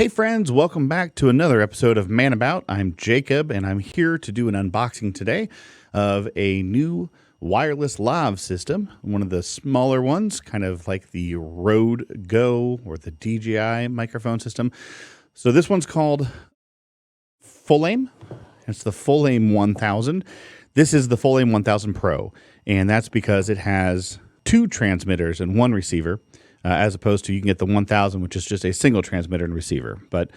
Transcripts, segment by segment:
Hey friends, welcome back to another episode of Man About. I'm Jacob, and I'm here to do an unboxing today of a new wireless lav system, one of the smaller ones, kind of like the Rode Go or the DJI microphone system. So this one's called Fulaim. It's the Fulaim 1000. This is the Fulaim 1000 Pro, and that's because it has two transmitters and one receiver. As opposed to you can get the 1000, which is just a single transmitter and receiver. But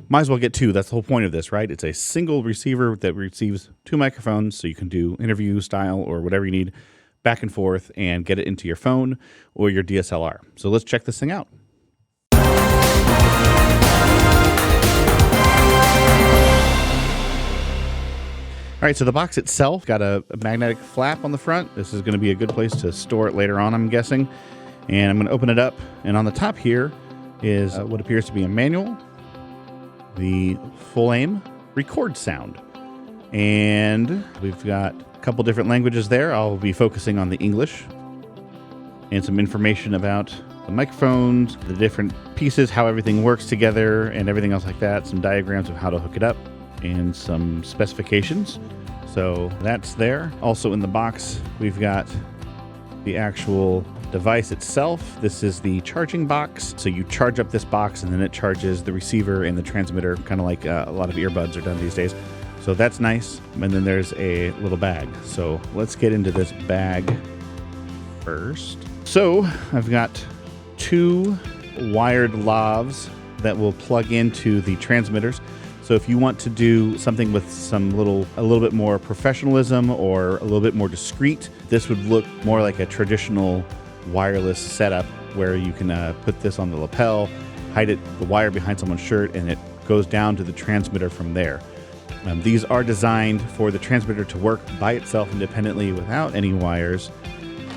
might as well get two. That's the whole point of this, right? It's a single receiver that receives two microphones, so you can do interview style or whatever you need back and forth and get it into your phone or your DSLR. So let's check this thing out. All right, so the box itself got a magnetic flap on the front. This is going to be a good place to store it later on, I'm guessing. And I'm going to open it up, and on the top here is what appears to be a manual, the Fulaim record sound. And we've got a couple different languages there. I'll be focusing on the English and some information about the microphones, the different pieces, how everything works together, and everything else like that. Some diagrams of how to hook it up and some specifications. So that's there. Also in the box, we've got the actual device itself. This is the charging box. So you charge up this box and then it charges the receiver and the transmitter, kind of like a lot of earbuds are done these days. So that's nice. And then there's a little bag. So let's get into this bag first. So I've got two wired lavs that will plug into the transmitters. So if you want to do something with a little bit more professionalism or a little bit more discreet, this would look more like a traditional wireless setup where you can put this on the lapel, hide the wire behind someone's shirt, and it goes down to the transmitter from there. These are designed for the transmitter to work by itself independently without any wires,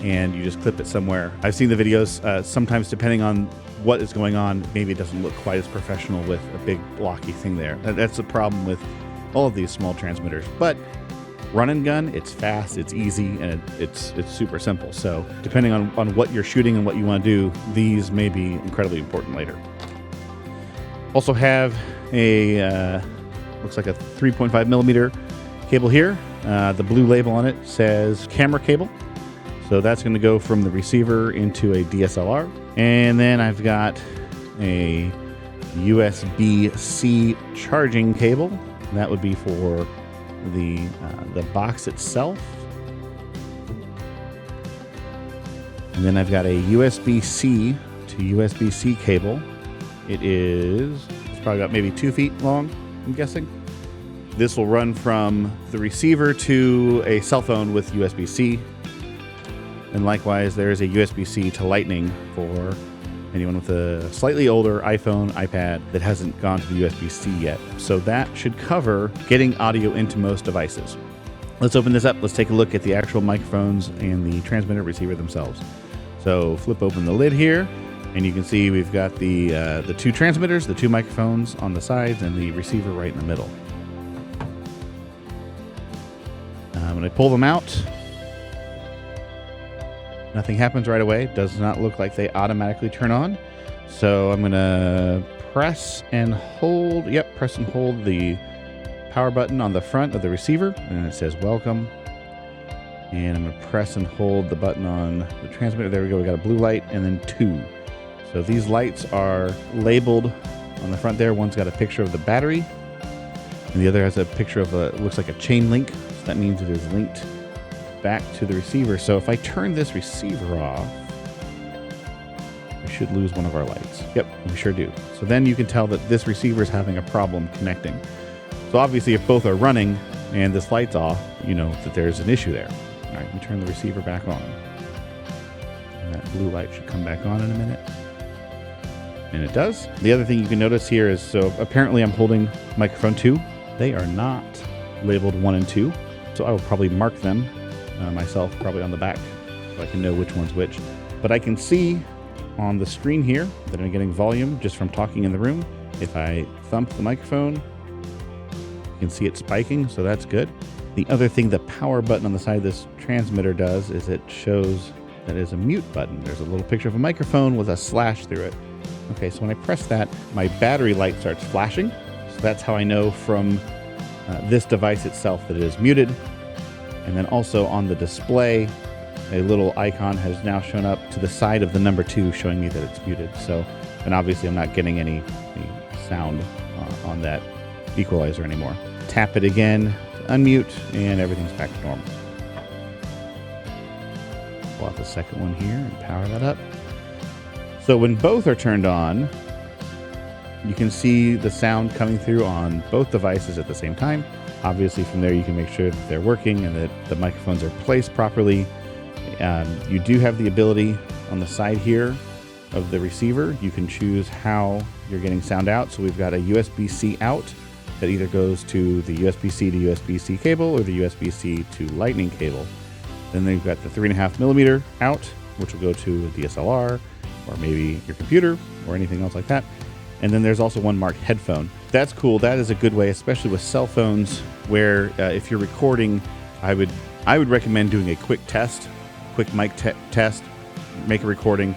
and you just clip it somewhere. I've seen the videos. Sometimes, depending on what is going on, maybe it doesn't look quite as professional with a big blocky thing there. That's the problem with all of these small transmitters. But run and gun, it's fast, it's easy, and it's super simple. So depending on what you're shooting and what you want to do, these may be incredibly important later. Also have a, looks like a 3.5 millimeter cable here. The blue label on it says camera cable. So that's going to go from the receiver into a DSLR. And then I've got a USB-C charging cable. That would be for the box itself. And then I've got a USB-C to USB-C cable. It's probably about maybe 2 feet long, I'm guessing. This will run from the receiver to a cell phone with USB-C. And likewise, there is a USB-C to Lightning for anyone with a slightly older iPhone, iPad that hasn't gone to the USB-C yet. So that should cover getting audio into most devices. Let's open this up. Let's take a look at the actual microphones and the transmitter receiver themselves. So flip open the lid here, and you can see we've got the two transmitters, the two microphones on the sides, and the receiver right in the middle. When I pull them out, nothing happens right away. Does not look like they automatically turn on. So I'm going to press and hold the power button on the front of the receiver. And it says welcome. And I'm going to press and hold the button on the transmitter. There we go. We got a blue light and then 2. So these lights are labeled on the front there. One's got a picture of the battery, and the other has a picture of looks like a chain link. So that means it is linked back to the receiver. So if I turn this receiver off, we should lose one of our lights. Yep, we sure do. So then you can tell that this receiver is having a problem connecting. So obviously if both are running and this light's off, you know that there's an issue there. All right, we turn the receiver back on. And that blue light should come back on in a minute. And it does. The other thing you can notice here is, so apparently I'm holding microphone 2. They are not labeled 1 and 2. So I will probably mark them myself, probably on the back, so I can know which one's which. But I can see on the screen here that I'm getting volume just from talking in the room. If I thump the microphone, you can see it spiking, so that's good. The other thing the power button on the side of this transmitter does is it shows that it's a mute button. There's a little picture of a microphone with a slash through it. Okay, so when I press that, my battery light starts flashing. So that's how I know from this device itself that it is muted. And then also on the display, a little icon has now shown up to the side of the number 2 showing me that it's muted. So, and obviously I'm not getting any sound on that equalizer anymore. Tap it again to unmute and everything's back to normal. Pull out the second one here and power that up. So when both are turned on, you can see the sound coming through on both devices at the same time. Obviously from there you can make sure that they're working and that the microphones are placed properly. You do have the ability on the side here of the receiver. You can choose how you're getting sound out. So we've got a USB-C out that either goes to the USB-C to USB-C cable or the USB-C to Lightning cable. Then they've got the 3.5 millimeter out, which will go to a DSLR or maybe your computer or anything else like that. And then there's also one marked headphone. That's cool. That is a good way, especially with cell phones, where if you're recording, I would recommend doing a quick test, quick mic test, make a recording,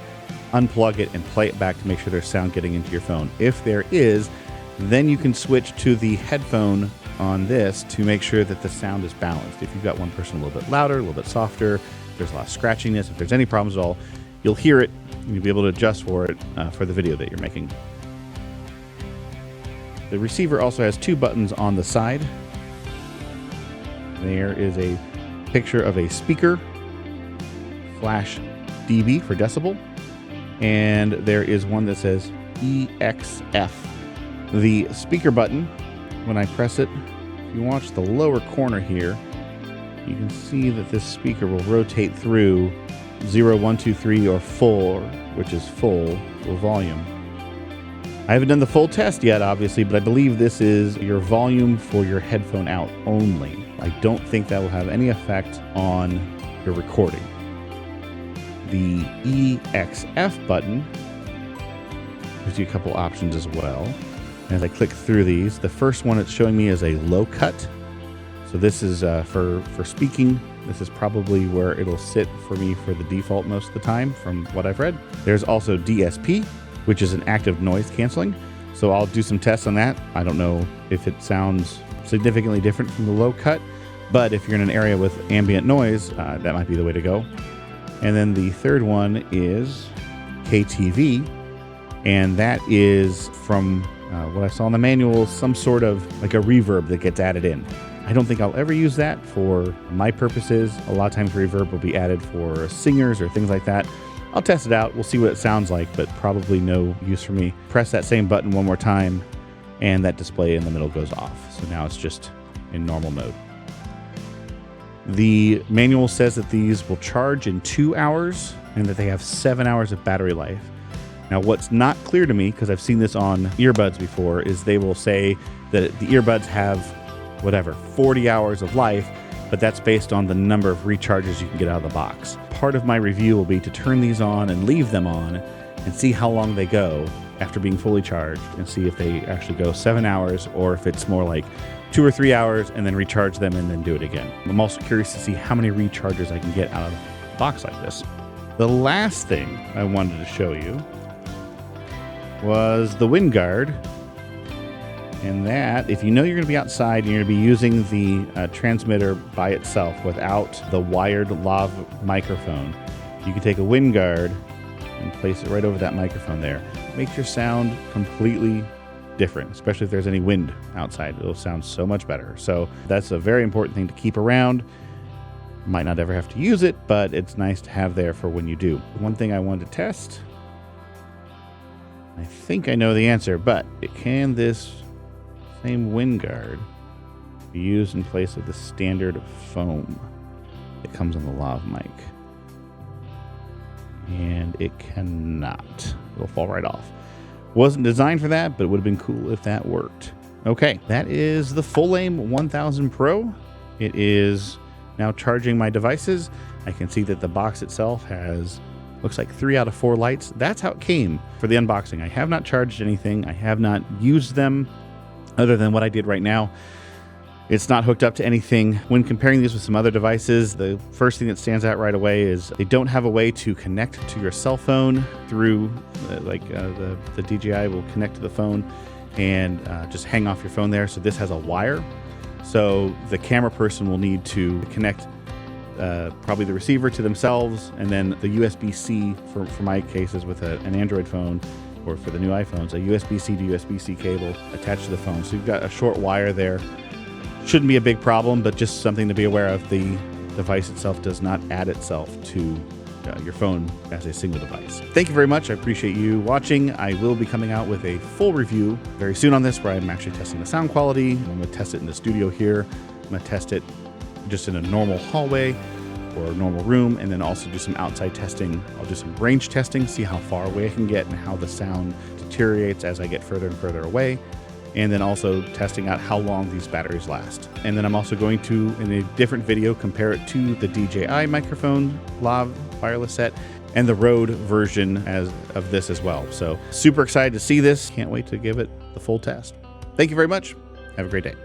unplug it, and play it back to make sure there's sound getting into your phone. If there is, then you can switch to the headphone on this to make sure that the sound is balanced. If you've got one person a little bit louder, a little bit softer, if there's a lot of scratchiness, if there's any problems at all, you'll hear it and you'll be able to adjust for it for the video that you're making. The receiver also has 2 buttons on the side. There is a picture of a speaker, flash dB for decibel, and there is one that says EXF. The speaker button, when I press it, if you watch the lower corner here, you can see that this speaker will rotate through 0, 1, 2, 3, or 4, which is full volume. I haven't done the full test yet, obviously, but I believe this is your volume for your headphone out only. I don't think that will have any effect on your recording. The EXF button gives you a couple options as well. As I click through these, the first one it's showing me is a low cut. So this is for speaking. This is probably where it'll sit for me for the default most of the time from what I've read. There's also DSP, which is an active noise canceling. So I'll do some tests on that. I don't know if it sounds significantly different from the low cut, but if you're in an area with ambient noise, that might be the way to go. And then the third one is KTV, and that is from what I saw in the manual, some sort of like a reverb that gets added in. I don't think I'll ever use that for my purposes. A lot of times reverb will be added for singers or things like that. I'll test it out. We'll see what it sounds like, but probably no use for me. Press that same button one more time, and that display in the middle goes off. So now it's just in normal mode. The manual says that these will charge in 2 hours and that they have 7 hours of battery life. Now, what's not clear to me, because I've seen this on earbuds before, is they will say that the earbuds have, 40 hours of life, but that's based on the number of recharges you can get out of the box. Part of my review will be to turn these on and leave them on and see how long they go after being fully charged and see if they actually go 7 hours or if it's more like 2 or 3 hours and then recharge them and then do it again. I'm also curious to see how many recharges I can get out of a box like this. The last thing I wanted to show you was the wind guard. And that, if you know you're going to be outside and you're going to be using the transmitter by itself without the wired lav microphone, you can take a wind guard and place it right over that microphone there. It makes your sound completely different, especially if there's any wind outside. It'll sound so much better. So that's a very important thing to keep around. Might not ever have to use it, but it's nice to have there for when you do. One thing I wanted to test, I think I know the answer, but can this same wind guard be used in place of the standard foam that comes on the lav mic? And it cannot. It'll fall right off. Wasn't designed for that, but it would have been cool if that worked. Okay, that is the Fulaim 1000 Pro. It is now charging my devices. I can see that the box itself has, looks like 3 out of 4 lights. That's how it came for the unboxing. I have not charged anything. I have not used them other than what I did right now. It's not hooked up to anything. When comparing these with some other devices, the first thing that stands out right away is they don't have a way to connect to your cell phone through, the DJI will connect to the phone and just hang off your phone there. So this has a wire. So the camera person will need to connect probably the receiver to themselves, and then the USB-C, for my cases with an Android phone, or for the new iPhones, a USB-C to USB-C cable attached to the phone. So you've got a short wire there. Shouldn't be a big problem, but just something to be aware of. The device itself does not add itself to your phone as a single device. Thank you very much. I appreciate you watching. I will be coming out with a full review very soon on this, where I'm actually testing the sound quality. I'm going to test it in the studio here. I'm going to test it just in a normal hallway or a normal room, and then also do some outside testing. I'll do some range testing, see how far away I can get and how the sound deteriorates as I get further and further away. And then also testing out how long these batteries last. And then I'm also going to, in a different video, compare it to the DJI microphone lav wireless set and the Rode version of this as well. So super excited to see this. Can't wait to give it the full test. Thank you very much. Have a great day.